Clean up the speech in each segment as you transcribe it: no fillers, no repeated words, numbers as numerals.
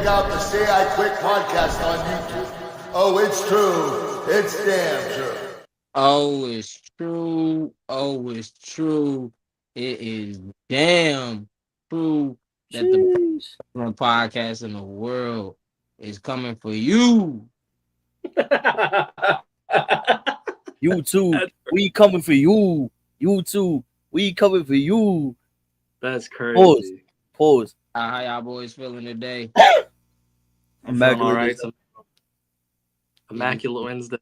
out the Say I Quit podcast on YouTube. Oh, it's true. It's damn true. Oh, it's true. Oh, it's true. It is damn true that the Sheesh. best podcast in the world is coming for you. You too. We coming for you. You too. We coming for you. That's crazy. Pause. Pause. How y'all boys feeling today? I'm feeling all Immaculate. right. Immaculate Wednesday.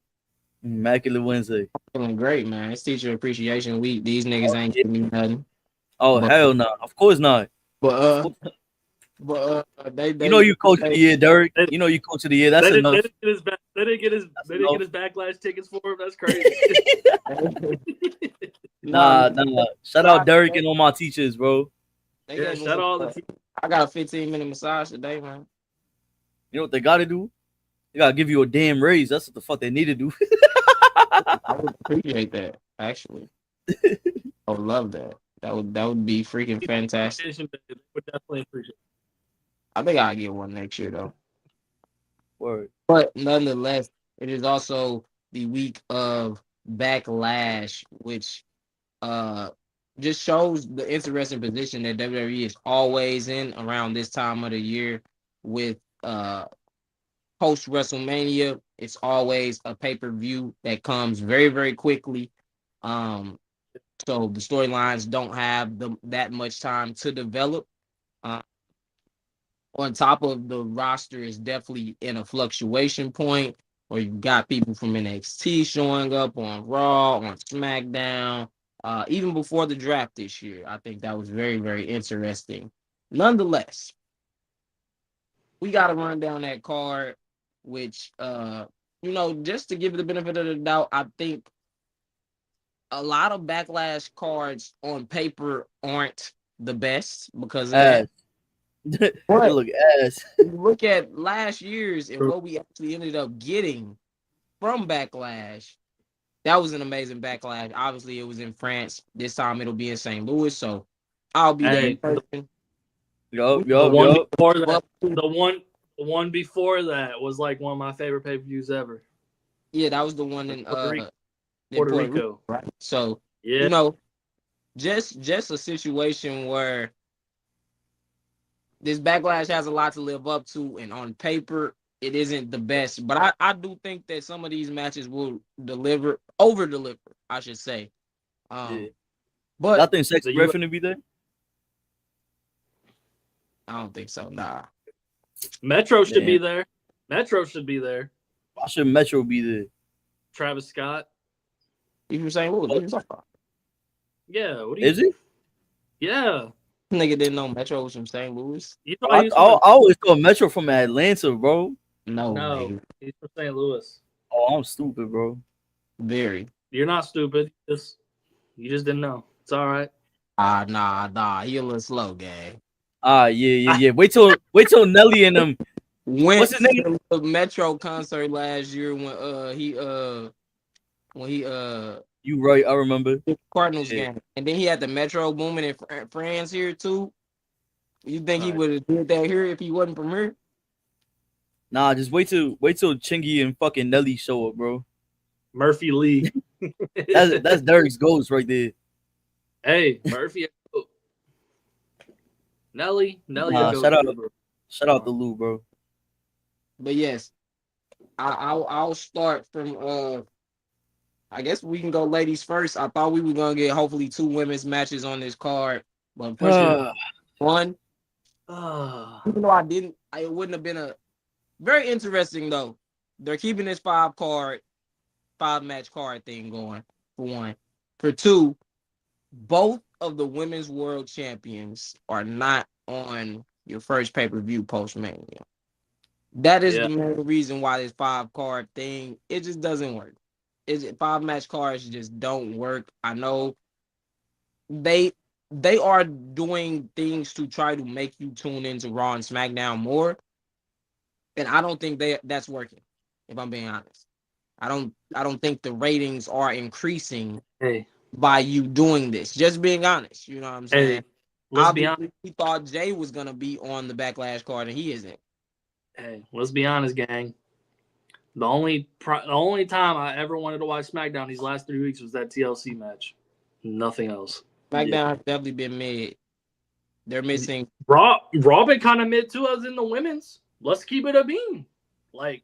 Immaculate Wednesday. Feeling great, man. It's Teacher Appreciation Week. These niggas ain't giving me nothing. Oh, But- hell no. Of course not. But they You know you coach of the year, Derek. You know you coach of the year. That's They enough. didn't get his backlash tickets for him. That's crazy. Nah. Shout out Derek and all my teachers, bro. They Yeah, gave us shout a- out all the I got a 15-minute massage today, man. You know what they gotta do? They gotta give you a damn raise. That's what the fuck they need to do. I would appreciate that, actually. I would love that. That would be freaking fantastic. They would definitely appreciate it. I think I'll get one next year though. Word. But nonetheless, it is also the week of Backlash, which just shows the interesting position that WWE is always in around this time of the year with post WrestleMania. It's always a pay-per-view that comes very, very quickly. So the storylines don't have that much time to develop. On top of the roster is definitely in a fluctuation point, where you've got people from NXT showing up on Raw, on SmackDown, even before the draft this year. I think that was very, very interesting. Nonetheless, we got to run down that card, which, just to give it the benefit of the doubt, I think a lot of Backlash cards on paper aren't the best because of that. They But look ass. you look at last year's and what we actually ended up getting from Backlash. That was an amazing Backlash. Obviously, it was in France. This time it'll be in St. Louis, so I'll be there in person. The one before that was like one of my favorite pay-per-views ever. Yeah, that was the one in Puerto Puerto Rico. Rico, right? So Yeah. just a situation where this Backlash has a lot to live up to, and on paper it isn't the best. But I do think that some of these matches will over deliver, I should say. But I think Sexy Red finna be there. I don't think so. Nah. Metro should be there. Metro should be there. Why should Metro be there? Travis Scott. You from St. Louis? What you talking about? Yeah. What do you? Is he? Yeah. Nigga didn't know Metro was from St. Louis. You know, I always thought Metro from Atlanta, bro. No, no, he's from St. Louis. Oh, I'm stupid, bro. Very. You're not stupid. You just didn't know. It's all right. Nah. He a little slow, gang. Yeah. Wait till Nelly and them. What's his name? The Metro concert last year when he You right, I remember. the Cardinals game, and then he had the Metro booming in France here too. You think he would have did that here if he wasn't from here? Nah, just wait till Chingy and fucking Nelly show up, bro. Murphy Lee. That's Derek's ghost right there. Hey, Murphy. Nelly. Shout out to Lou, bro. But yes, I'll start from I guess we can go ladies first. I thought we were gonna get hopefully 2 women's matches on this card, but unfortunately one. Even though it wouldn't have been a very interesting though. They're keeping this 5-match card thing going for one. For two, both of the women's world champions are not on your first pay-per-view post-Mania. That is the main reason why this 5-card thing, it just doesn't work. 5-match cards just don't work. I know they are doing things to try to make you tune into Raw and SmackDown more, and I don't think that's working. If I'm being honest, I don't think the ratings are increasing by you doing this. Just being honest, you know what I'm saying? Let's be honest. We thought Jay was gonna be on the Backlash card, and he isn't. Hey, let's be honest, gang. The only time I ever wanted to watch SmackDown these last 3 weeks was that TLC match. Nothing else. Yeah. SmackDown has definitely been mid. They're missing. Raw been kind of mid too, as in the women's. Let's keep it a beam. Like,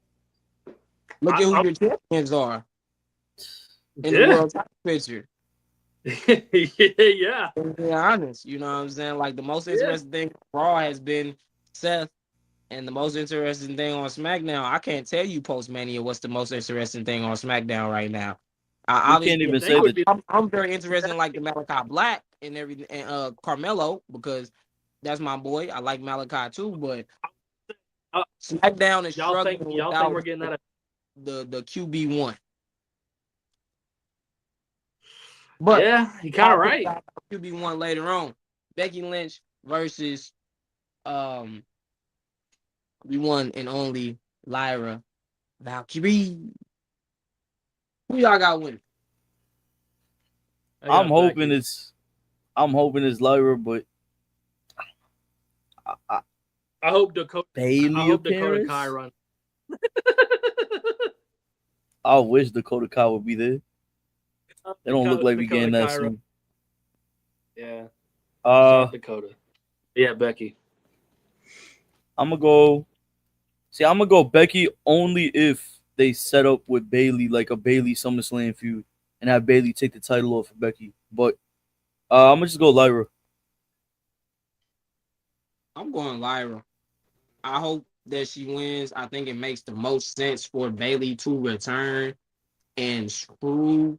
Look at who I'm your champions are in the yeah, world title picture. yeah, To be honest, you know what I'm saying? Like the most yeah. interesting thing on Raw has been Seth, and the most interesting thing on SmackDown. I can't tell you post Mania what's the most interesting thing on SmackDown right now. We can't Obviously, even Think say would that. be I'm very interested in like the Malachi Black and everything, and Carmelo because that's my boy. I like Malachi too, but uh, SmackDown is struggling y'all think without we're getting that? the QB1. But Yeah, you kind I'll of put right. that QB1 later on. Becky Lynch versus um the one and only Lyra Valkyrie. Who y'all got winning? I I'm got hoping Becky. it's Lyra, but I, I hope Dakota. I Bailey hope Dakota Kai appearance. runs. I wish Dakota Kai would be there. They don't look like we Dakota getting that Kai runs. soon. Yeah, Uh, South Dakota. Yeah, Becky. I'm gonna go. See, I'm gonna go Becky only if they set up with Bailey like a Bailey SummerSlam feud and have Bailey take the title off of Becky. But I'm gonna just go Lyra. I'm going Lyra. I hope that she wins. I think it makes the most sense for Bailey to return and screw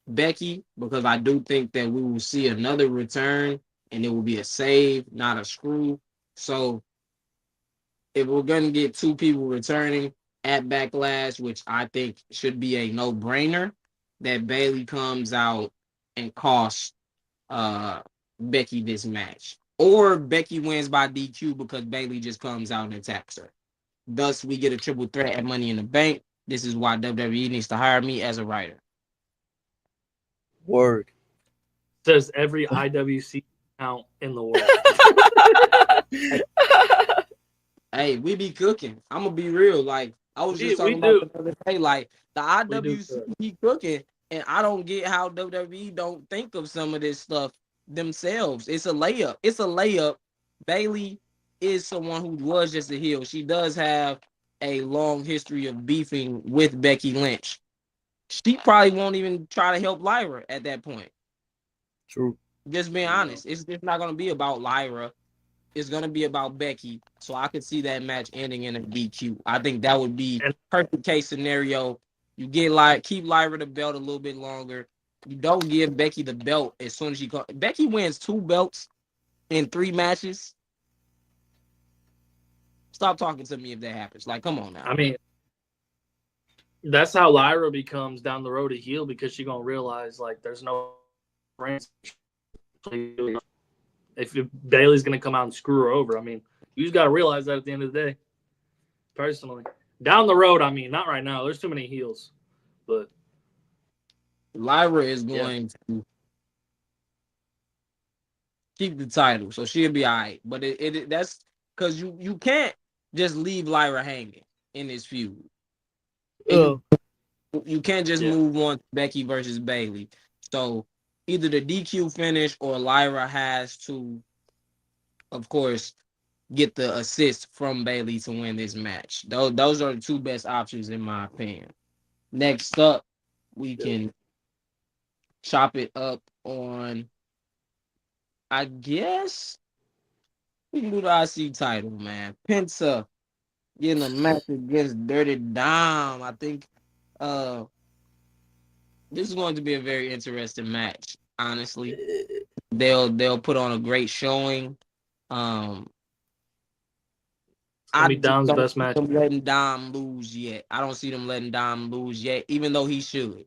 Becky because I do think that we will see another return and it will be a save, not a screw. So if we're going to get two people returning at Backlash, which I think should be a no-brainer, that Bailey comes out and costs uh, Becky this match. Or Becky wins by DQ because Bailey just comes out and attacks her. Thus, we get a triple threat at Money in the Bank. This is why WWE needs to hire me as a writer. Word. Says every IWC count in the world. Hey, we be cooking. I'm gonna be real. Like I was just We talking about do. the other day. Like the We do. IWC be cooking, and I don't get how WWE don't think of some of this stuff themselves. It's a layup. It's a layup. Bailey is someone who was just a heel. She does have a long history of beefing with Becky Lynch. She probably won't even try to help Lyra at that point. True. Just being honest, it's just not gonna be about Lyra. It's gonna be about Becky. So I could see that match ending in a DQ. I think that would be And perfect case scenario. You get keep Lyra the belt a little bit longer. You don't give Becky the belt as soon as she comes. Becky wins 2 belts in 3 matches. Stop talking to me if that happens. Like, come on now. I mean, that's how Lyra becomes down the road a heel because she's gonna realize like there's no friends. If Bailey's gonna come out and screw her over, I mean, you just gotta realize that at the end of the day. Personally, down the road, I mean, not right now. There's too many heels, but Lyra is going to keep the title, so she'll be all right. But that's because you can't just leave Lyra hanging in this feud. And you can't just move on to Becky versus Bailey. So either the DQ finish or Lyra has to, of course, get the assist from Bailey to win this match. Those are the 2 best options in my opinion. Next up, we can chop it up on, I guess we can do the IC title, man. Penta getting a match against Dirty Dom. I think this is going to be a very interesting match, honestly. They'll put on a great showing. it's gonna I be just Dom's don't best see match. them letting Dom lose yet. I don't see them letting Dom lose yet, even though he should.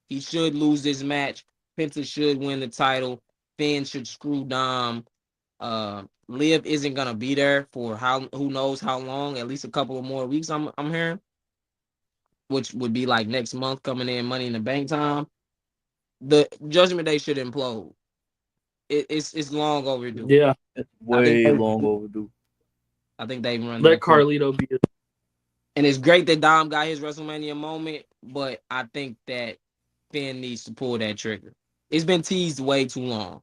He should lose this match. Penta should win the title. Finn should screw Dom. Liv isn't gonna be there for who knows how long, at least a couple of more weeks. I'm hearing, which would be like next month coming in Money in the Bank time. The Judgment Day should implode. It's long overdue. Yeah, It's I think way long overdue. I think they run Let that point. Carlito be. And it's great that Dom got his WrestleMania moment, but I think that Finn needs to pull that trigger. It's been teased way too long.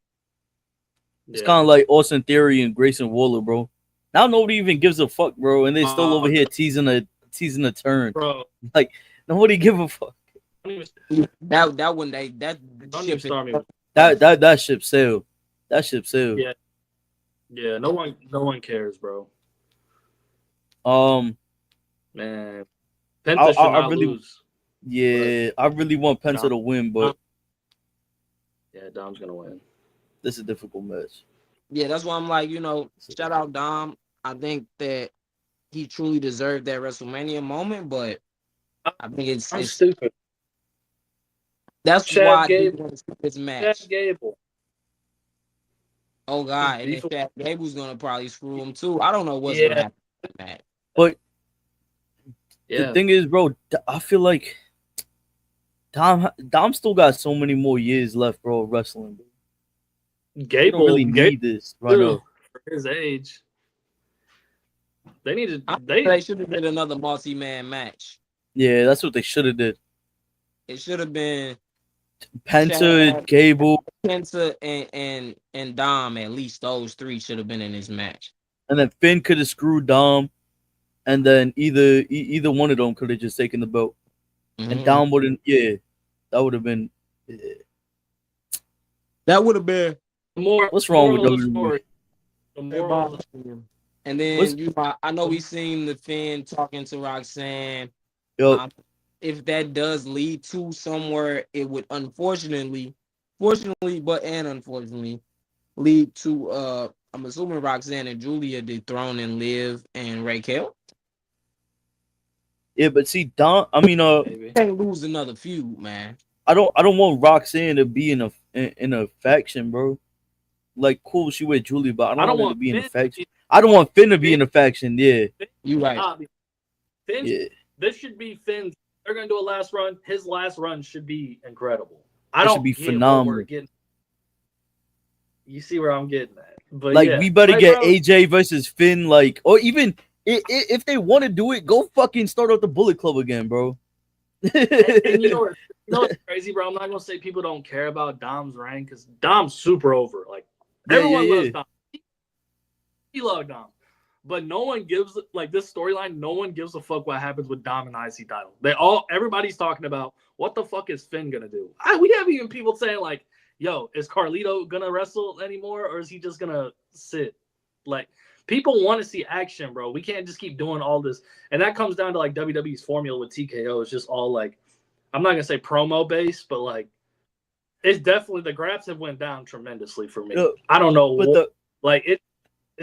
It's kind of like Austin Theory and Grayson Waller, bro. Now nobody even gives a fuck, bro, and they still over here teasing a turn. Bro. Like nobody give a fuck. That one that ship that ship sailed. That ship sailed. Yeah. No one cares, bro. Man, Penta should not lose. Yeah, I really want Penta to win, but yeah, Dom's gonna win. This is a difficult match. Yeah, that's why I'm like, shout out Dom. I think that he truly deserved that WrestleMania moment, but I think it's stupid. That's Chad why Gable. This match. Chad Gable. Oh God, and then Chad Gable's gonna probably screw him too. I don't know what's gonna happen with that. But the thing is, bro, I feel like Dom still got so many more years left, bro, of wrestling. Gable don't really need this right now for his age. They needed. They should have did another multi-man match. Yeah, that's what they should have did. It should have been Penta, Gable, Penta, and Dom. At least those three should have been in this match. And then Finn could have screwed Dom, and then either one of them could have just taken the belt, and Dom wouldn't. Yeah, that would have been. Yeah. That would have been more. What's wrong with WWE? And then I know we seen the Finn talking to Roxanne. Yep. If that does lead to somewhere, it would unfortunately lead to I'm assuming Roxanne and Julia dethroning Liv and Raquel. Yeah, but see, Dom. I mean, can't lose another feud, man. I don't want Roxanne to be in a faction, bro. Like, cool, she with Julia, but I don't want her to be in a faction. I don't want Finn to be in a faction. Yeah, you right. Finn. Yeah. This should be Finn's. They're gonna do a last run. His last run should be incredible. Should be phenomenal. You see where I'm getting at? But like, we better get AJ versus Finn. Like, or even if they want to do it, go fucking start out the Bullet Club again, bro. and you know what's crazy, bro? I'm not gonna say people don't care about Dom's reign because Dom's super over. Like everyone loves Dom. He loves Dom. But no one gives this storyline. No one gives a fuck what happens with Dom and the IC title. Everybody's talking about what the fuck is Finn gonna do. We have even people saying like, "Yo, is Carlito gonna wrestle anymore, or is he just gonna sit?" Like, people want to see action, bro. We can't just keep doing all this, and that comes down to like WWE's formula with TKO. It's just all like, I'm not gonna say promo based, but like, it's definitely the grabs have went down tremendously for me. I don't know, it's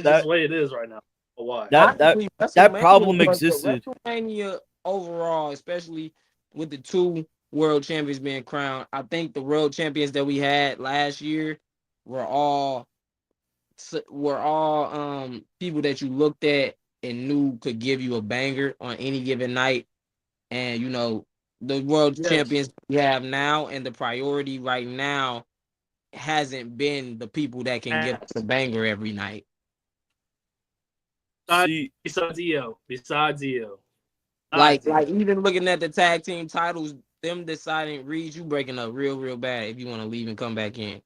just the way it is right now. Why? That problem existed. WrestleMania overall, especially with the two world champions being crowned, I think the world champions that we had last year were all people that you looked at and knew could give you a banger on any given night. And the world champions we have now, and the priority right now hasn't been the people that can give us a banger every night. Besides EO. Like even looking at the tag team titles, them deciding, Reed, you breaking up real bad if you want to leave and come back in.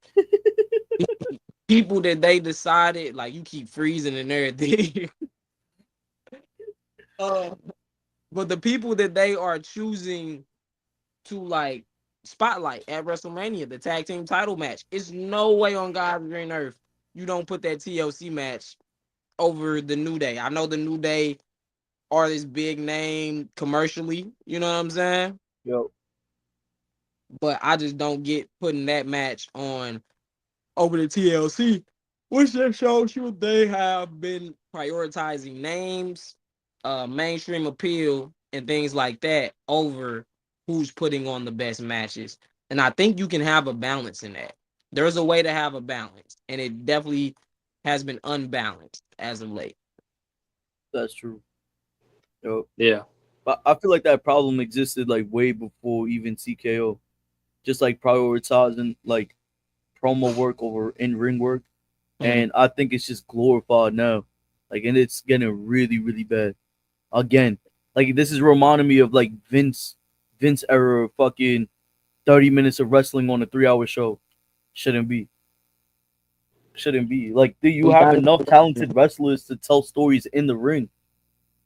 People that they decided, like, you keep freezing and everything. But the people that they are choosing to like spotlight at WrestleMania, the tag team title match, it's no way on God's green earth you don't put that TLC match over the New Day. I know the New Day are this big name commercially, you know what I'm saying? Yep. But I just don't get putting that match on over the TLC, which just shows you they have been prioritizing names, mainstream appeal, and things like that over who's putting on the best matches. And I think you can have a balance in that. There's a way to have a balance, and it definitely has been unbalanced as of late. That's true. Yep. Yeah. But I feel like that problem existed like way before even TKO. Just like prioritizing like promo work over in-ring work. And I think it's just glorified now. Like, and it's getting really, really bad. Again, like this is reminding me of like Vince era fucking 30 minutes of wrestling on a 3 hour show. Shouldn't be. Shouldn't be. Like, do you We have got enough talented wrestlers to tell stories in the ring?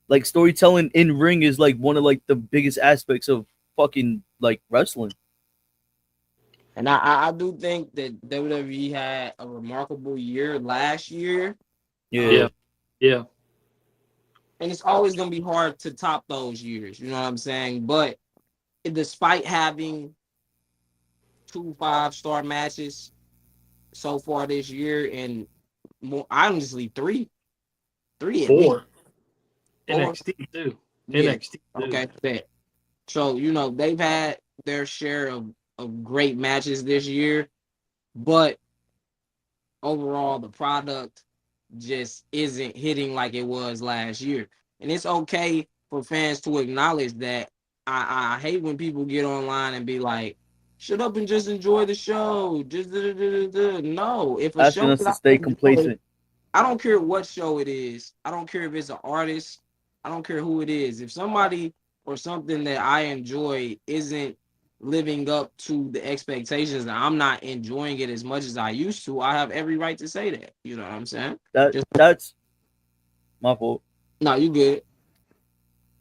Like, storytelling in ring is like one of like the biggest aspects of fucking like wrestling. and I do think that WWE had a remarkable year last year. Yeah. Yeah, yeah. And it's always gonna be hard to top those years, you know what I'm saying? But despite having 2 5-star matches so far this year, and more honestly, three at least, Four. four. NXT too. Yeah. NXT too. Okay. Bet. So they've had their share of great matches this year, but overall the product just isn't hitting like it was last year. And it's okay for fans to acknowledge that. I hate when people get online and be like, shut up and just enjoy the show. Just no. If a Asking show us to that stay I enjoy, complacent. I don't care what show it is. I don't care if it's an artist. I don't care who it is. If somebody or something that I enjoy isn't living up to the expectations, that I'm not enjoying it as much as I used to, I have every right to say that. You know what I'm saying? Just That's my fault. no, you good.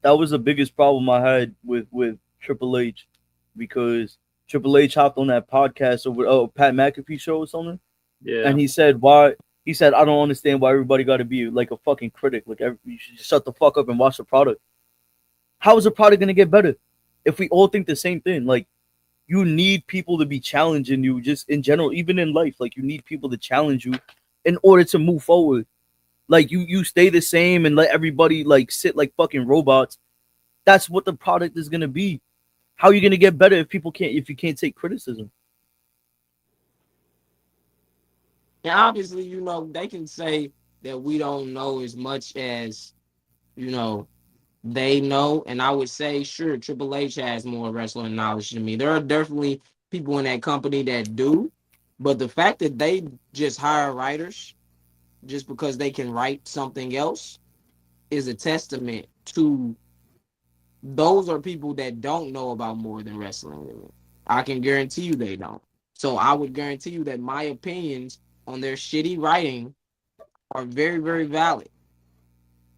That was the biggest problem I had with Triple H, because Triple H hopped on that podcast over Pat McAfee show or something, Yeah. and he said why. He said, I don't understand why everybody got to be like a fucking critic. Like, you should just shut the fuck up and watch the product. How is the product gonna get better if we all think the same thing? Like, you need people to be challenging you, just in general, even in life. Like, you need people to challenge you in order to move forward. Like, you stay the same and let everybody like sit like fucking robots. That's what the product is gonna be. How are you gonna get better if you can't take criticism? And obviously, they can say that we don't know as much as you know they know. And I would say, sure, Triple H has more wrestling knowledge than me. There are definitely people in that company that do, but the fact that they just hire writers just because they can write something else is a testament to those are people that don't know about more than wrestling. I can guarantee you they don't. So I would guarantee you that my opinions on their shitty writing are very, very valid,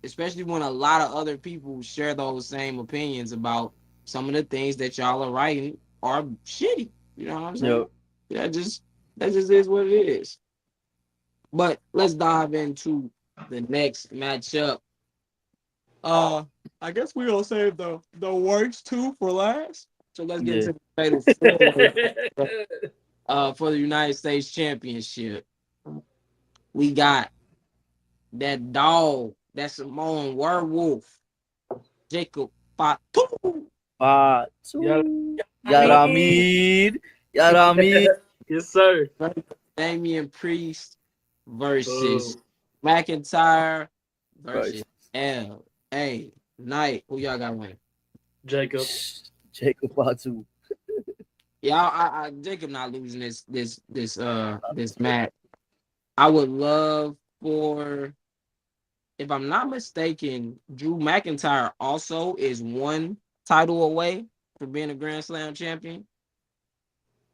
especially when a lot of other people share those same opinions about some of the things that y'all are writing are shitty. You know what I'm Yeah, saying? Yeah, that just is what it is. But let's dive into the next matchup. Uh, I guess we're gonna save the worst two for last. So let's get yeah. to the fatal four for the United States Championship. We got that dog, that Samoan werewolf, Jacob Fatu. Yeah. Batu. Versus Yaramid. Yaramid. Yes, sir. Damian Priest versus Boom. McIntyre versus Christ. L.A. Knight. Who y'all got winning? Jacob. Jacob Batu. Yeah, Jacob not losing this match. I would love for, if I'm not mistaken, Drew McIntyre also is one title away from being a Grand Slam champion.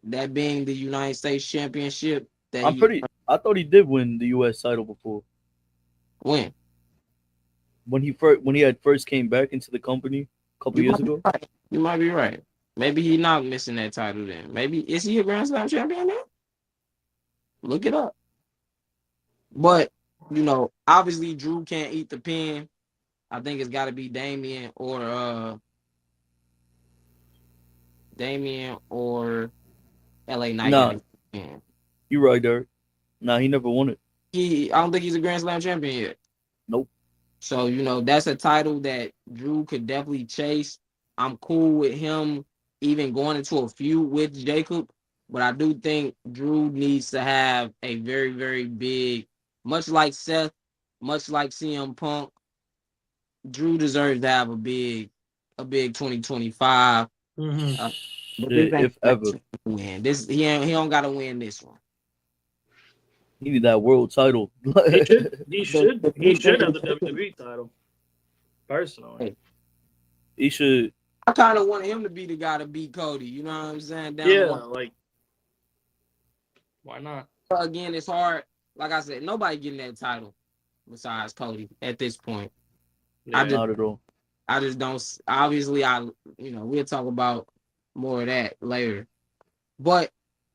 That being the United States Championship that I'm he pretty. I thought he did win the U.S. title before win. when he had first came back into the company a couple You years might be ago. right. You might be right. Maybe he's not missing that title then. Maybe is he a Grand Slam champion now? Look it up. But obviously Drew can't eat the pin. I think it's got to be Damien or LA Knight got Nah, to get the pin. you right, Derek. Nah, he never won it. I don't think he's a Grand Slam champion yet. Nope. So, that's a title that Drew could definitely chase. I'm cool with him even going into a feud with Jacob, but I do think Drew needs to have a very, very big, much like Seth, much like CM Punk. Drew deserves to have a big 2025. Mm-hmm. But this Shit, ain't if the ever. match to win. This he don't got to win this one. He need that world title. He should. He should. The He big thing should have the is, WWE title. Personally, He should. I kind of wanted him to be the guy to beat Cody. You know what I'm saying? Down yeah. the line. Like, why not? But again, it's hard. Like I said, nobody getting that title besides Cody at this point. Yeah. Not at all. I just don't. Obviously, we'll talk about more of that later. But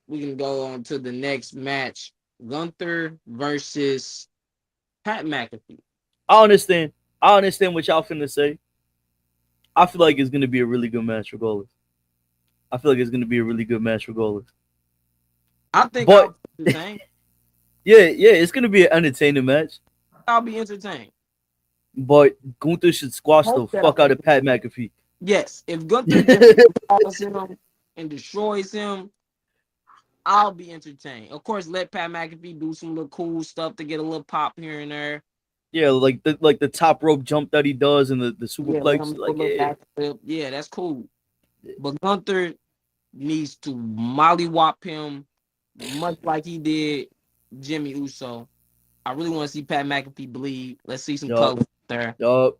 we can go on to the next match: Gunther versus Pat McAfee. I understand. I understand what y'all finna say. I feel like it's gonna be a really good match regardless. I feel like it's gonna be a really good match regardless. I think But- I'll be entertained. Yeah, it's gonna be an entertaining match. I'll be entertained. But Gunther should squash the Hope that fuck I- out of Pat McAfee. Yes, if Gunther just him and destroys him, I'll be entertained. Of course, let Pat McAfee do some little cool stuff to get a little pop here and there. Yeah, like the top rope jump that he does and the Yeah, let him superplex. do a Like, little yeah. backflip. Yeah, that's cool. But Gunther needs to mollywop him much like he did Jimmy Uso. I really want to see Pat McAfee bleed. Let's see some Yup. color there. Yup.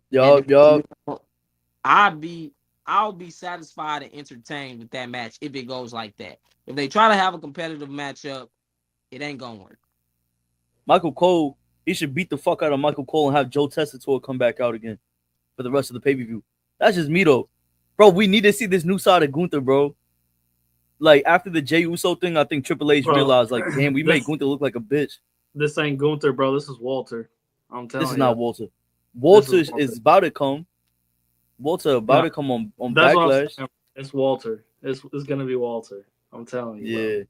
I'll be satisfied and entertained with that match if it goes like that. If they try to have a competitive matchup, it ain't gonna work. Michael Cole, he should beat the fuck out of Michael Cole and have Joe Tessitore come back out again for the rest of the pay-per-view. That's just me though. Bro, we need to see this new side of Gunther, bro. Like after the Jey Uso thing, I think Triple H Bro, realized, like, damn, we made this- Gunther look like a bitch. This ain't Gunther, bro. This is Walter. I'm telling This you. is not Walter. Walter This is Walter. is about to come. Walter about No, to come on That's what I'm Backlash. saying. It's Walter. It's gonna be Walter. I'm telling you. Yeah,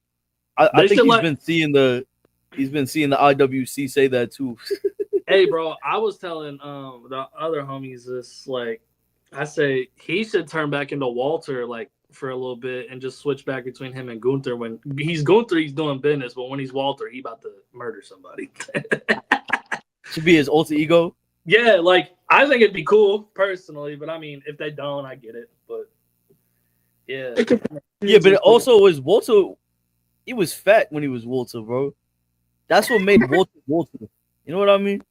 Bro. I They think should he's let- been seeing the IWC say that too. Hey, bro. I was telling the other homies this. Like, I say he should turn back into Walter, like for a little bit, and just switch back between him and Gunther. When he's Gunther, he's doing business, but when he's Walter, he about to murder somebody. Should be his alter ego. Yeah, like I think it'd be cool personally, but I mean, if they don't, I get it. But yeah, Yeah, but it also was Walter. He was fat when he was Walter, bro. That's what made Walter Walter. You know what I mean?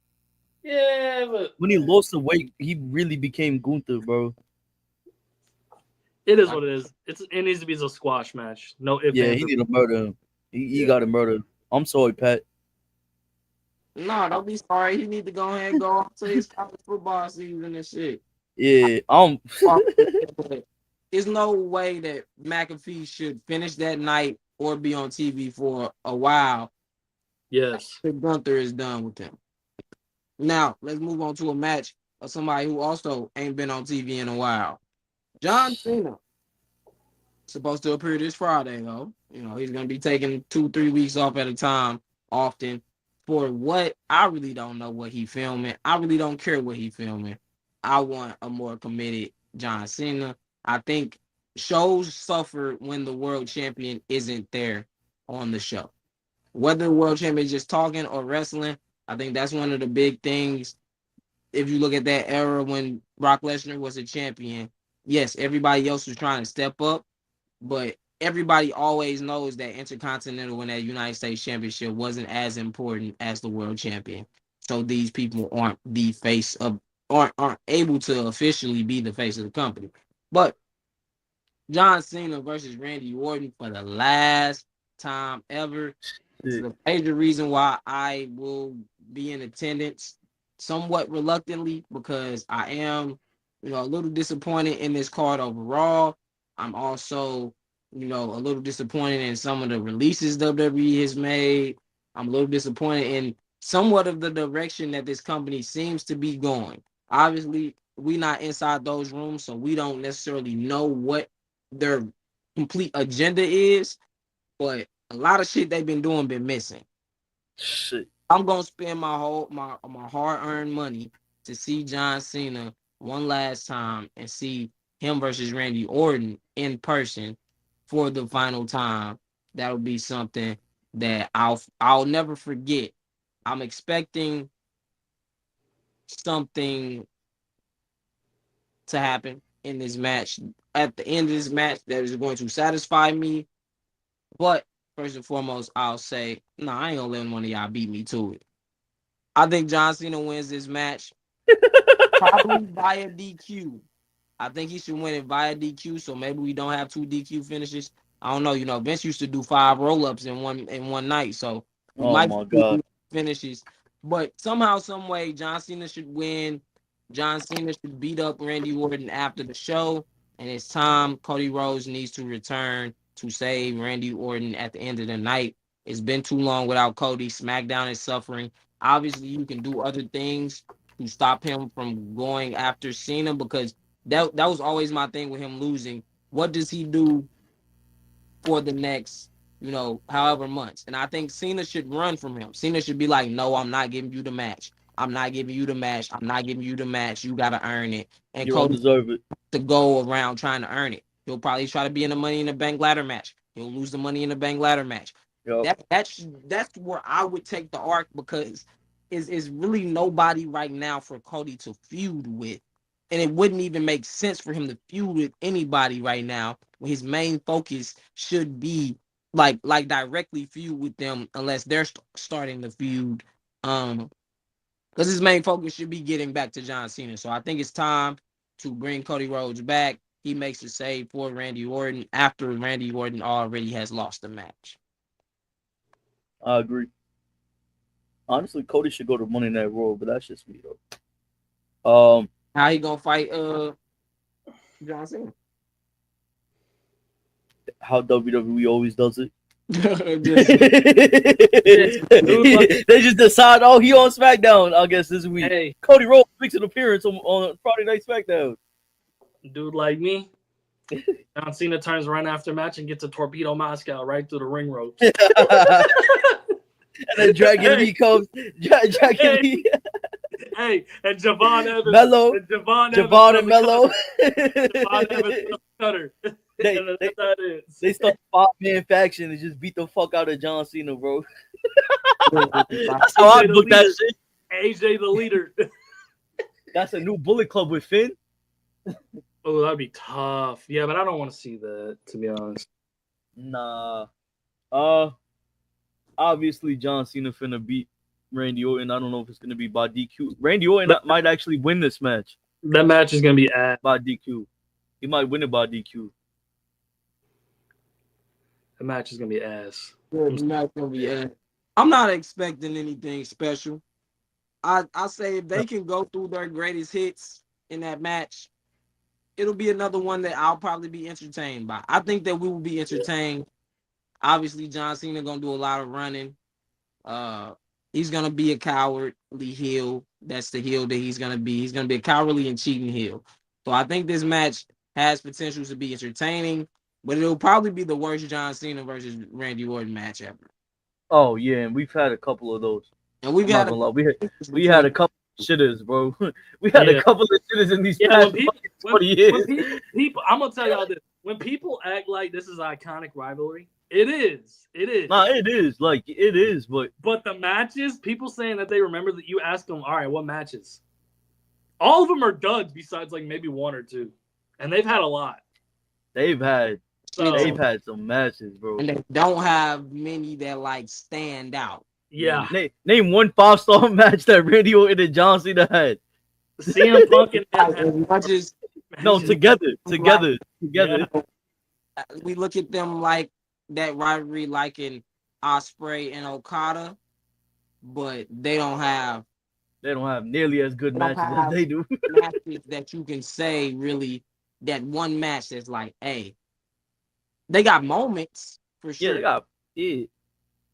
yeah, but When he lost the weight, he really became Gunther, bro. it is what it is. It needs to be a squash match. No ifs, Yeah, ands, he or- need to murder him. He Yeah. got to murder him. I'm sorry, Pat. No, don't be sorry. He need to go ahead and go on to his college football season and shit. Yeah, There's no way that McAfee should finish that night or be on TV for a while. Yes. If Gunther is done with him. Now, let's move on to a match of somebody who also ain't been on TV in a while. John Cena. Supposed to appear this Friday, though. You know, he's going to be taking 2-3 weeks off at a time, often. For what? I really don't know what he filming. I really don't care what he filming. I want a more committed John Cena. I think shows suffer when the world champion isn't there on the show. Whether the world champion is just talking or wrestling, I think that's one of the big things. If you look at that era when Brock Lesnar was a champion, yes, everybody else was trying to step up, but everybody always knows that Intercontinental and that United States Championship wasn't as important as the world champion. So these people aren't the face of, aren't able to officially be the face of the company. But John Cena versus Randy Orton for the last time ever. It's the major reason why I will be in attendance somewhat reluctantly because I am, a little disappointed in this card overall. I'm also, a little disappointed in some of the releases WWE has made. I'm a little disappointed in somewhat of the direction that this company seems to be going. Obviously, we're not inside those rooms, so we don't necessarily know what their complete agenda is, but a lot of shit they've been doing been missing. Shit. I'm gonna spend my hard-earned money to see John Cena one last time and see him versus Randy Orton in person for the final time. That'll be something that I'll never forget. I'm expecting something to happen in this match at the end of this match that is going to satisfy me. But first and foremost, I'll say, no, I ain't gonna let one of y'all beat me to it. I think John Cena wins this match probably via DQ. I think he should win it via DQ. So maybe we don't have 2 DQ finishes. I don't know. Vince used to do 5 roll-ups in one night, so we Oh might my do god. finishes. But somehow, some way, John Cena should win. John Cena should beat up Randy Orton after the show, and it's time. Cody Rhodes needs to return to save Randy Orton at the end of the night. It's been too long without Cody. SmackDown is suffering. Obviously, you can do other things to stop him from going after Cena because that was always my thing with him losing. What does he do for the next, however months? And I think Cena should run from him. Cena should be like, no, I'm not giving you the match. I'm not giving you the match. I'm not giving you the match. You got to earn it. And You don't Cody deserve it. to go around trying to earn it. He'll probably try to be in the Money in the Bank ladder match. He'll lose the Money in the Bank ladder match. Yep. That's where I would take the arc because is really nobody right now for Cody to feud with. And it wouldn't even make sense for him to feud with anybody right now when his main focus should be like directly feud with them unless they're starting the feud. Because his main focus should be getting back to John Cena. So I think it's time to bring Cody Rhodes back. He makes a save for Randy Orton after Randy Orton already has lost the match. I agree. Honestly, Cody should go to Monday Night Raw, but that's just me though. How he gonna fight John Cena? How WWE always does it. Just, They just decide, oh, he on SmackDown, I guess this week. Hey, Cody Rhodes makes an appearance on Friday Night SmackDown. dude like me, John Cena turns right after match and gets a torpedo Moscow right through the ring ropes. And then Dragon Lee comes. Dragon Lee. Hey, and Javon Evans. Mello. And Javon and Mello. Javon Evans cutter. They start a 5-man faction and just beat the fuck out of John Cena, bro. That's how I book that shit. AJ the leader. That's a new Bullet Club with Finn. Oh, that'd be tough. Yeah, but I don't want to see that, to be honest. Nah. Obviously John Cena finna beat Randy Orton. I don't know if it's gonna be by DQ. Randy Orton might actually win this match. That match is gonna be ass. By DQ. He might win it by DQ. The match is gonna be ass. I'm not expecting anything special. I say if they can go through their greatest hits in that match, it'll be another one that I'll probably be entertained by. I think that we will be entertained. Obviously, John Cena gonna do a lot of running. He's gonna be a cowardly heel. That's the heel that he's gonna be. He's gonna be a cowardly and cheating heel. So I think this match has potential to be entertaining, but it'll probably be the worst John Cena versus Randy Orton match ever. Oh yeah, and we've had a couple of those. And we had a couple of shitters, bro. We had a couple of shitters in these past 20 years. People, I'm gonna tell y'all this: when people act like this is an iconic rivalry, it is. It is. Nah, it is. Like it is, but the matches, people saying that they remember that you ask them, all right, what matches? All of them are duds, besides like maybe one or two, and they've had a lot. They've had some matches, bro. And they don't have many that like stand out. Yeah. Name one 5-star match that Randy Orton and John Cena had. CM Punk and matches. No, together. Yeah. We look at them like that rivalry, like in Ospreay and Okada, but they don't have nearly as good matches as they do. Matches that you can say really that one match that's like, hey, they got moments for sure.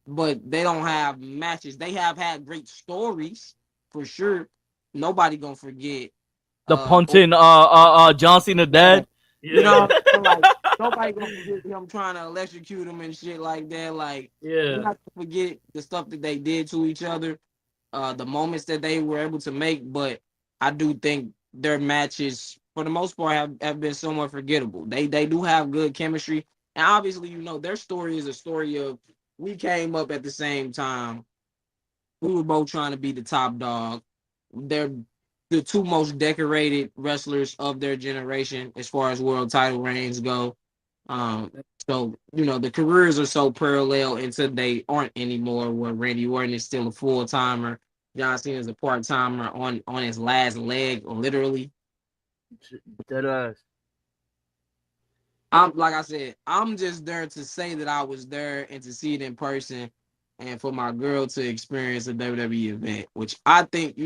But they don't have matches. They have had great stories for sure. Nobody gonna forget the punting John Cena dad. You know, like nobody gonna forget him trying to electrocute him and shit like that. Like, you're not gonna forget the stuff that they did to each other, the moments that they were able to make. But I do think their matches, for the most part, have been somewhat forgettable. They do have good chemistry, and obviously, their story is a story of we came up at the same time. We were both trying to be the top dog. They're the two most decorated wrestlers of their generation as far as world title reigns go. So So, the careers are so parallel until they aren't anymore, where Randy Orton is still a full timer. John Cena is a part timer on his last leg, literally. Dead ass. I'm like I said, I'm just there to say that I was there and to see it in person, and for my girl to experience a WWE event, which I think,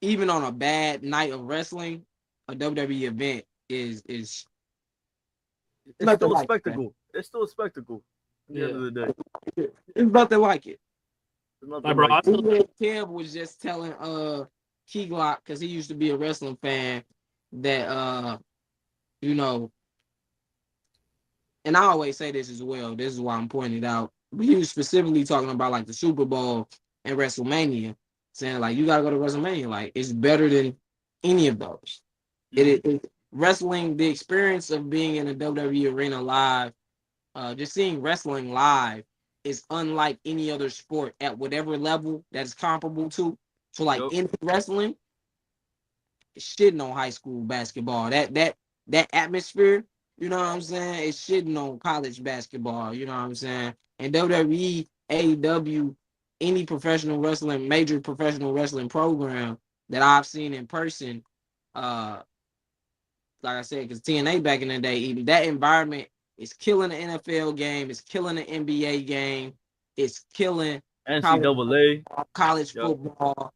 even on a bad night of wrestling, a WWE event is It's nothing still a like that. spectacle. It's still a spectacle. At the end Yeah. of the day, It's nothing like it. there's Like, nothing bro, like I it. still Kev was just telling Key Glock, because he used to be a wrestling fan, that you know, and I always say this as well. This is why I'm pointing it out. But he was specifically talking about like the Super Bowl and WrestleMania, saying like you gotta go to WrestleMania. Like it's better than any of those. Wrestling, the experience of being in a WWE arena live, just seeing wrestling live is unlike any other sport at whatever level that's comparable to. So like Yup. in wrestling, shitting on high school basketball. That atmosphere, you know what I'm saying? It's shitting on college basketball, you know what I'm saying? And WWE, AEW, any professional wrestling, major professional wrestling program that I've seen in person, uh, like I said, because TNA back in the day, even that environment is killing the NFL game, it's killing the NBA game, it's killing college, NCAA. college Yup. football.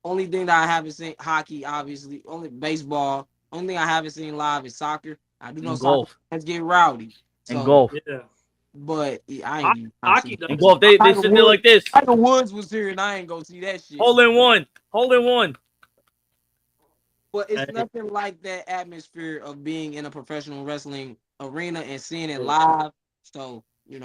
Only thing that I haven't seen, hockey, obviously. Only baseball. Only thing I haven't seen live is soccer. I do know And soccer golf. fans get rowdy. And So, golf. yeah. but yeah, I ain't Hockey actually. And does. golf. They Tiger sit there Woods, like this. Tiger Woods was here, and I ain't go see that shit. Hole in one. Hole in one. But it's Hey, nothing like that atmosphere of being in a professional wrestling arena and seeing it yeah. live. So,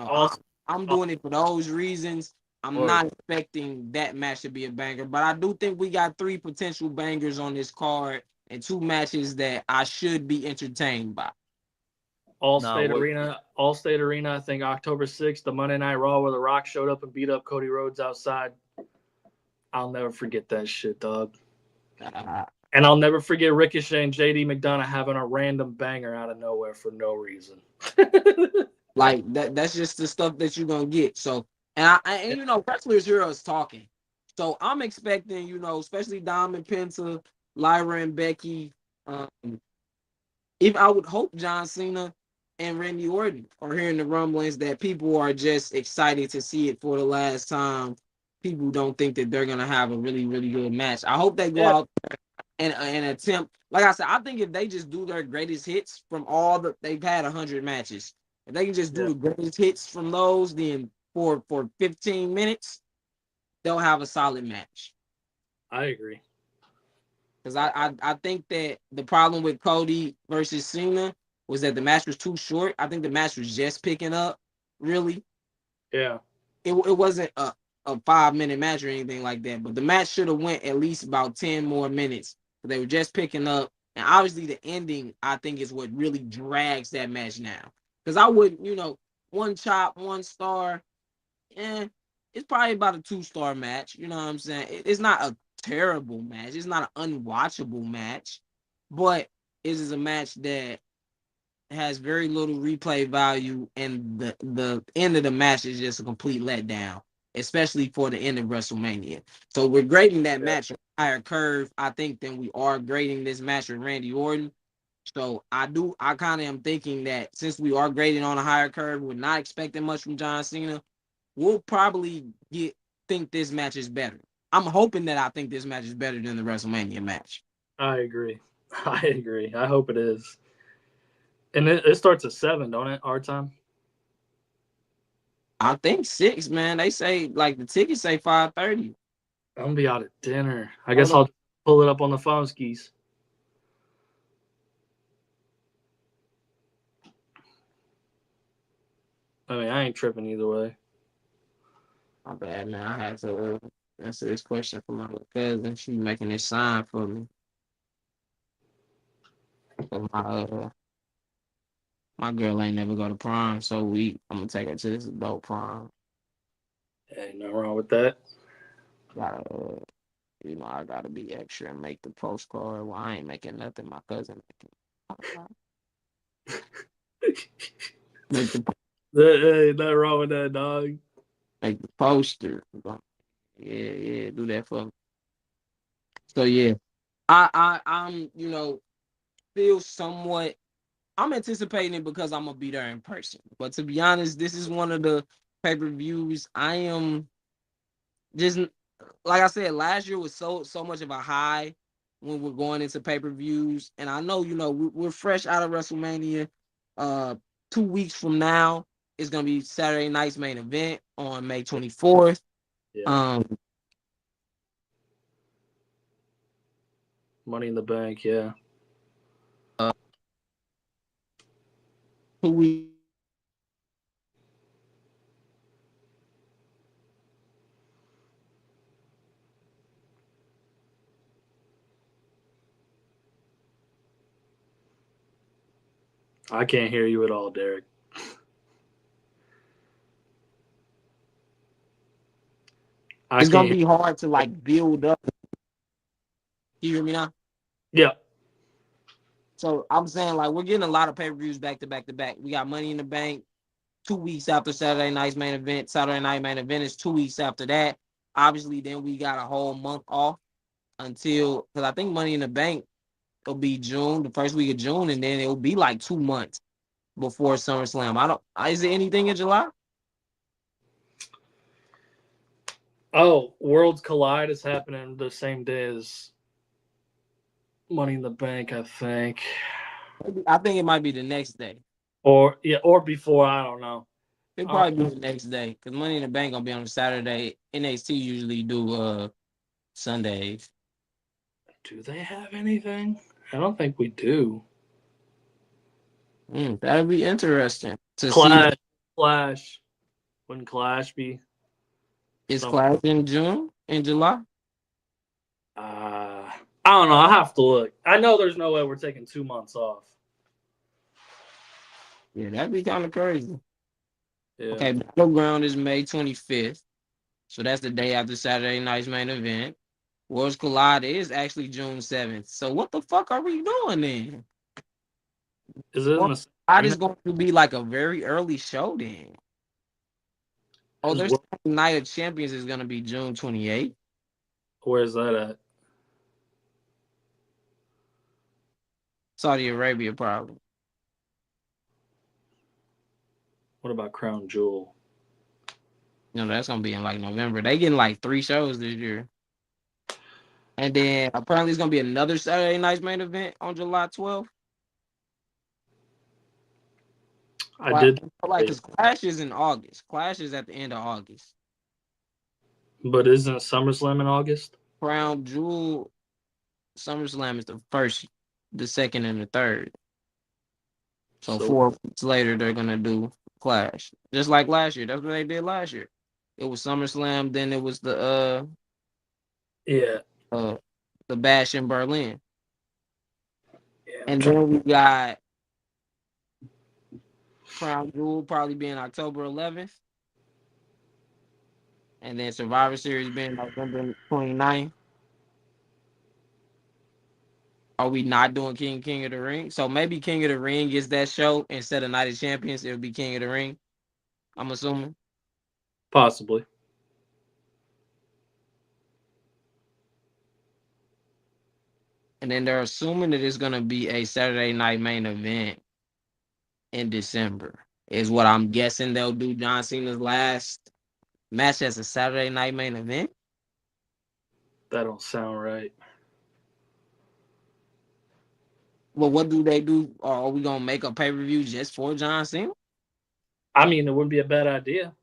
Also, I'm doing it for those reasons. I'm Word. not expecting that match to be a banger, but I do think we got 3 potential bangers on this card and 2 matches that I should be entertained by. Nah, what? All State Arena. I think October 6th, the Monday Night Raw where The Rock showed up and beat up Cody Rhodes outside. I'll never forget that shit, dog. Uh, And I'll never forget Ricochet and JD McDonough having a random banger out of nowhere for no reason. like that's just the stuff that you're gonna get. So, and wrestlers here is talking. So I'm expecting, especially Dom and Penta, Lyra and Becky. Um, if I would hope John Cena and Randy Orton are hearing the rumblings that people are just excited to see it for the last time. People don't think that they're gonna have a really, really good match. I hope they go Yeah, out and attempt. Like I said, I think if they just do their greatest hits from all they've had 100 matches, if they can just do yeah, the greatest hits from those, then for 15 minutes, they'll have a solid match. I agree. Because I think that the problem with Cody versus Cena was that the match was too short. I think the match was just picking up, really. Yeah, It wasn't a 5-minute match or anything like that, but the match should have went at least about 10 more minutes. They were just picking up. And obviously the ending, I think, is what really drags that match now. Because I wouldn't, one chop, 1 star, it's probably about a 2-star match. You know what I'm saying? It's not a terrible match. It's not an unwatchable match, but it is a match that has very little replay value, and the end of the match is just a complete letdown, especially for the end of WrestleMania. So we're grading that yeah. match on a higher curve, I think, than we are grading this match with Randy Orton. So I kind of am thinking that since we are grading on a higher curve, we're not expecting much from John Cena. We'll probably think this match is better. I'm hoping that I think this match is better than the WrestleMania match. I agree. I agree. I hope it is. And it starts at 7, don't it? Our time. I think 6, man. They say like the tickets say 5:30. I'm gonna be out at dinner. I Hold guess on. I'll pull it up on the phone skis. I mean, I ain't tripping either way. My bad, man. I had to answer this question for my little cousin. She making this sign for me. For my girl ain't never go to prom, so I'm gonna take her to this adult prom. Ain't nothing wrong with that. Gotta, I gotta be extra and make the postcard. Well, I ain't making nothing. My cousin making. Make the Ain't nothing wrong with that, dog. make the poster. Yeah, do that for me. So yeah, I'm feel somewhat. I'm anticipating it because I'm gonna be there in person. But to be honest, this is one of the pay-per-views I am just like I said, last year was so much of a high when we're going into pay-per-views. And I know, we're fresh out of WrestleMania. 2 weeks from now is gonna be Saturday night's main event on May 24th. Yeah. Money in the Bank, yeah. 2 weeks. I can't hear you at all, Derek. It's gonna be hard to build up. Can you hear me now? Yeah. So I'm saying we're getting a lot of pay-per-views back to back to back. We got Money in the Bank 2 weeks after Saturday night's main event. Saturday night main event is 2 weeks after that. Obviously, then we got a whole month off because I think Money in the Bank will be June, the first week of June, and then it'll be 2 months before SummerSlam. Is there anything in July? Oh, Worlds Collide is happening the same day as Money in the Bank, I think. I think it might be the next day. Or before, I don't know. It'll probably be the next day because Money in the Bank gonna be on a Saturday. NXT usually do Sundays. Do they have anything? I don't think we do. That'd be interesting to Clash. see. Clash. Wouldn't Clash be? Is Clash in June, in July? I don't know. I'll have to look. I know there's no way we're taking 2 months off. Yeah, that'd be kind of crazy. Yeah. Okay, Battleground is May 25th. So that's the day after Saturday night's main event. Worlds Collide is actually June 7th. So what the fuck are we doing then? Is it in the Collide is going to be a very early show then. Oh, there's Night of Champions is going to be June 28th. Where's that at? Saudi Arabia, probably. What about Crown Jewel? That's going to be in November. They getting 3 shows this year. And then apparently it's going to be another Saturday night's main event on July 12th. I did. Because Clash is in August. Clash is at the end of August. But isn't SummerSlam in August? Crown Jewel, SummerSlam is the first, the second, and the third. So 4 weeks later, they're going to do Clash. Just like last year. That's what they did last year. It was SummerSlam, then it was the Bash in Berlin. Yeah, and then we got Crown Jewel probably being October 11th. And then Survivor Series being November 29th. Are we not doing King of the Ring? So maybe King of the Ring is that show instead of Night of Champions. It'll be King of the Ring. I'm assuming. Possibly. And then they're assuming that it's going to be a Saturday night main event in December. Is what I'm guessing they'll do. John Cena's last match as a Saturday night main event. That don't sound right. Well, what do they do? Are we gonna make a pay-per-view just for John Cena? I mean, it wouldn't be a bad idea.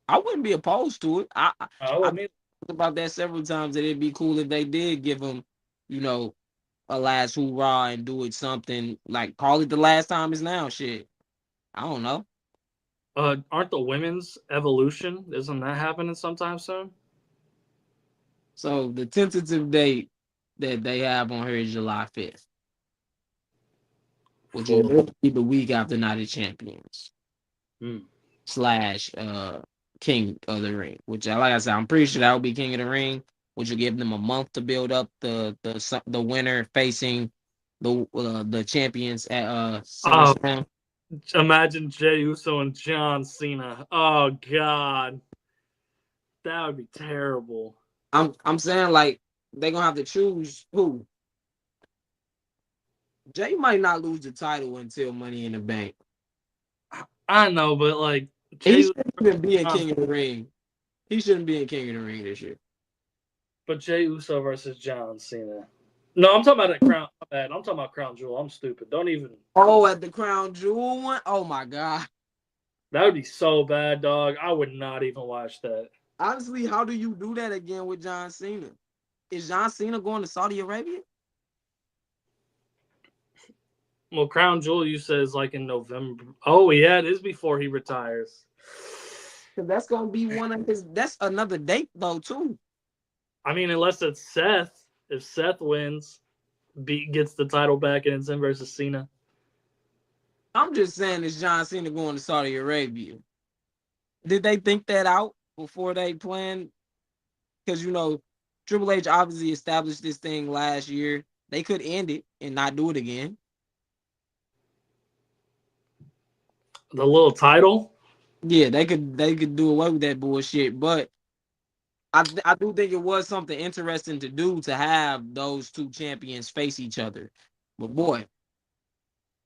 I wouldn't be opposed to it. I talked about that several times that it'd be cool if they did give him, a last hoorah and do it something call it the last time is now. Shit, I don't know. Aren't the women's Evolution? Isn't that happening sometime soon? So the tentative date that they have on here is July 5th. Which will be the week after Night of Champions. / King of the Ring. Which, like I said, I'm pretty sure that will be King of the Ring, which will give them a month to build up the winner facing the champions at SummerSlam. Imagine Jey Uso and John Cena. Oh God, that would be terrible. I'm saying like they're gonna have to choose who. Jay might not lose the title until Money in the Bank. I know, but like He Jey Uso shouldn't even be in John, King of the Ring. He shouldn't be in King of the Ring this year. but Jey Uso versus John Cena. No, I'm talking about a crown. My bad. I'm talking about Crown Jewel. I'm stupid. Don't even. Oh, at the Crown Jewel one? Oh my God. That would be so bad, dog. I would not even watch that. Honestly, how do you do that again with John Cena? Is John Cena going to Saudi Arabia? Well, Crown Jewel, you said is like in November. Oh yeah, it is before he retires. Because that's gonna be one of his. That's another date though too. I mean, unless it's Seth. If Seth wins, gets the title back, and it's him versus Cena. I'm just saying, is John Cena going to Saudi Arabia? Did they think that out before they planned? Because Triple H obviously established this thing last year. They could end it and not do it again. The little title. Yeah, they could do away with that bullshit. But I do think it was something interesting to do to have those two champions face each other. But boy,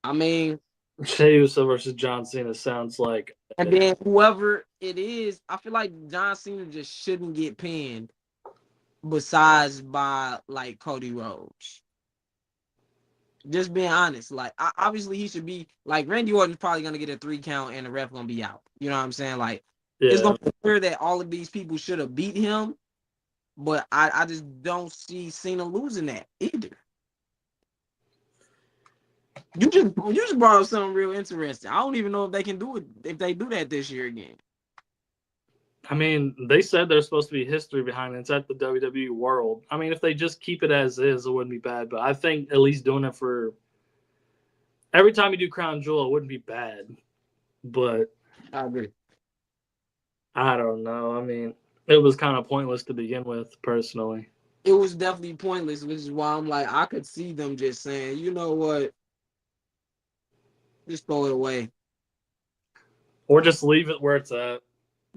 I mean, Jey Uso versus John Cena sounds like. and then whoever it is, I feel like John Cena just shouldn't get pinned besides by like Cody Rhodes. Just being honest, like obviously he should be like Randy Orton's probably gonna get a 3 count and the ref gonna be out. You know what I'm saying? Like it's Yeah. gonna be clear that all of these people should have beat him, but I just don't see Cena losing that either. You just brought up something real interesting. I don't even know if they can do it if they do that this year again. I mean, they said there's supposed to be history behind it. It's at the WWE World. I mean, if they just keep it as is, it wouldn't be bad. But I think at least doing it for every time you do Crown Jewel, it wouldn't be bad. But I agree. I don't know. I mean, it was kind of pointless to begin with, personally. It was definitely pointless, which is why I'm like, I could see them just saying, you know what, just throw it away. Or just leave it where it's at.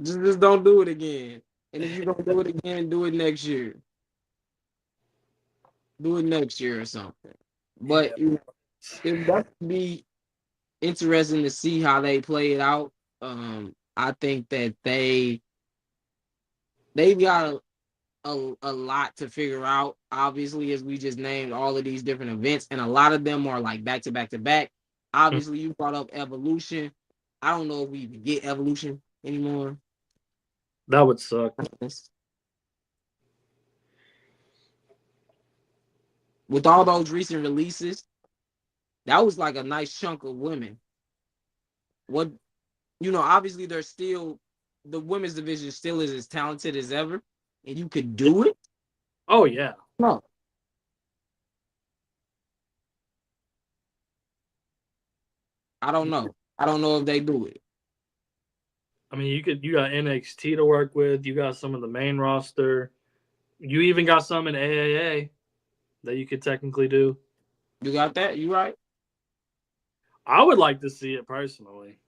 Just don't do it again. And if you don't do it again, do it next year. Do it next year or something. But it would be interesting to see how they play it out. I think that they've got a lot to figure out. Obviously, as we just named all of these different events, and a lot of them are like back to back to back. Obviously, you brought up Evolution. I don't know if we even get Evolution anymore. That would suck. With all those recent releases, that was like a nice chunk of women. What obviously there's still the women's division still is as talented as ever, and you could do it. Oh yeah. No. I don't know. I don't know if they do it. I mean, you got NXT to work with. You got some of the main roster. You even got some in AAA that you could technically do. You got that? You right? I would like to see it personally.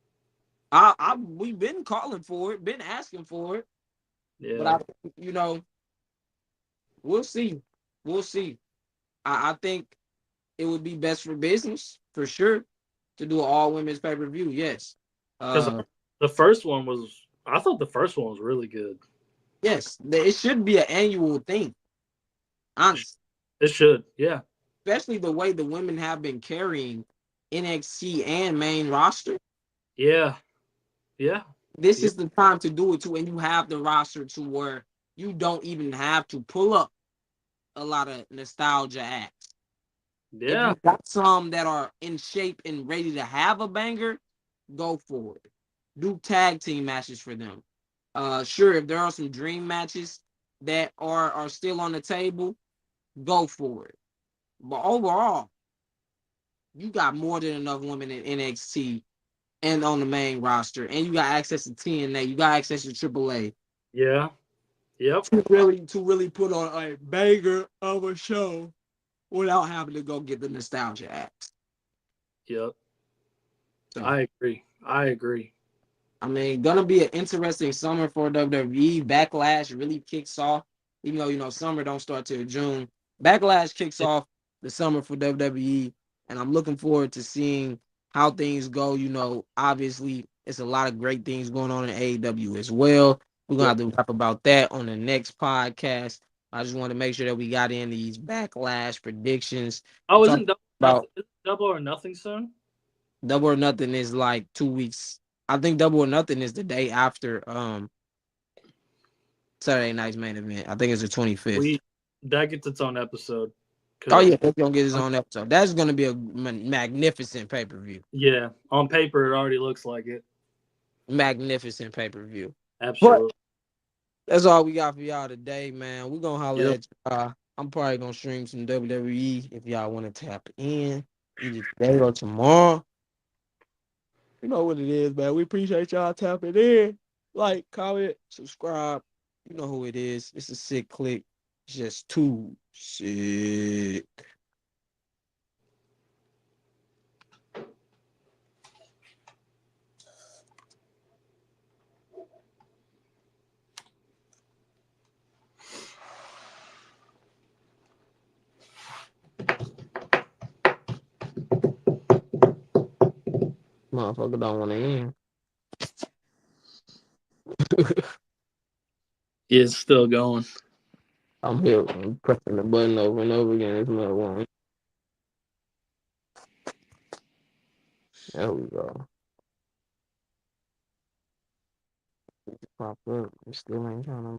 We've been calling for it, been asking for it. Yeah. But we'll see. We'll see. I think it would be best for business for sure to do an all women's pay-per-view. Yes. Because the first one was, I thought the first one was really good. Yes, it should be an annual thing. Honestly. It should, yeah. Especially the way the women have been carrying NXT and main roster. Yeah. Yeah. This is the time to do it too, and you have the roster to where you don't even have to pull up a lot of nostalgia acts. Yeah. If you got some that are in shape and ready to have a banger, go for it. Do tag team matches for them. Sure, if there are some dream matches that are still on the table, go for it. But overall, you got more than enough women in NXT and on the main roster, and you got access to TNA, you got access to AAA. Yeah. Yep. To really put on a banger of a show without having to go get the nostalgia acts. Yep. I agree. I agree. I mean, gonna be an interesting summer for WWE. Backlash really kicks off, even though summer don't start till June. Backlash kicks off the summer for WWE, and I'm looking forward to seeing how things go. Obviously, it's a lot of great things going on in AEW as well. We're gonna have to talk about that on the next podcast. I just want to make sure that we got in these Backlash predictions. Oh, Talk about isn't double or nothing soon? Double or Nothing is like 2 weeks. I think Double or Nothing is the day after Saturday night's main event. I think it's the 25th. That gets its own episode. Oh yeah, that's gonna get his own episode. That's gonna be a magnificent pay-per-view. Yeah, on paper it already looks like it. Magnificent pay-per-view. Absolutely. But that's all we got for y'all today, man. We're gonna holler Yep. at y'all. I'm probably gonna stream some WWE if y'all want to tap in either today or tomorrow. You know what it is, man. We appreciate y'all tapping in. Like, comment, subscribe. You know who it is. It's a sick click. It's just too sick. Motherfucker don't want to end. Yeah, it's still going. I'm here. I'm pressing the button over and over again. It's not one. There we go. Pop up. It still ain't trying to.